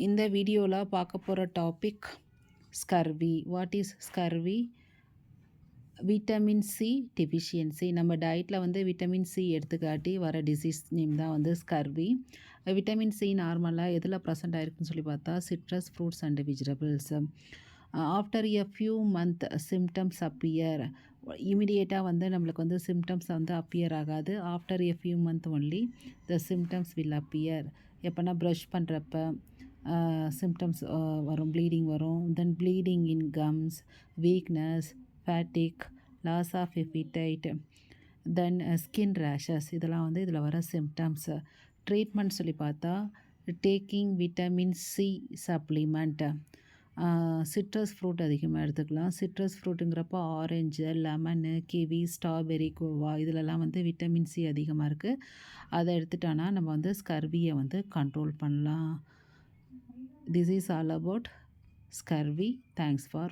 இந்த வீடியோவில் பார்க்க போகிற topic scurvy. What is scurvy? Vitamin C deficiency. நம்ம டயட்டில் வந்து விட்டமின் சி எடுத்துக்காட்டி வர டிசீஸ் நேம் தான் வந்து ஸ்கர்வி. விட்டமின் சி நார்மலாக எதில் ப்ரெசென்ட் ஆகிருக்குன்னு சொல்லி பார்த்தா citrus fruits and vegetables. After a few month symptoms appear. இமிடியேட்டாக வந்து நம்மளுக்கு வந்து சிம்டம்ஸ் வந்து அப்பியர் ஆகாது. After a few month only the symptoms will appear. எப்போனா ப்ரஷ் பண்ணுறப்ப சிம்டம்ஸ் வரும், ப்ளீடிங் வரும். Then bleeding in comes, weakness, fatigue, loss of appetite, then skin rashes. இதெல்லாம் வந்து இதில் வர சிம்டம்ஸ். ட்ரீட்மெண்ட் சொல்லி பார்த்தா taking vitamin C supplement. Citrus fruit அதிகமாக எடுத்துக்கலாம். சிட்ரஸ் ஃப்ரூட்டுங்கிறப்போ orange, lemon, kiwi, strawberry, Goa இதிலெல்லாம் வந்து விட்டமின் சி அதிகமாக இருக்குது. அதை எடுத்துட்டோன்னா நம்ம வந்து ஸ்கர்வியை வந்து கண்ட்ரோல் பண்ணலாம். This is all about scurvy. Thanks for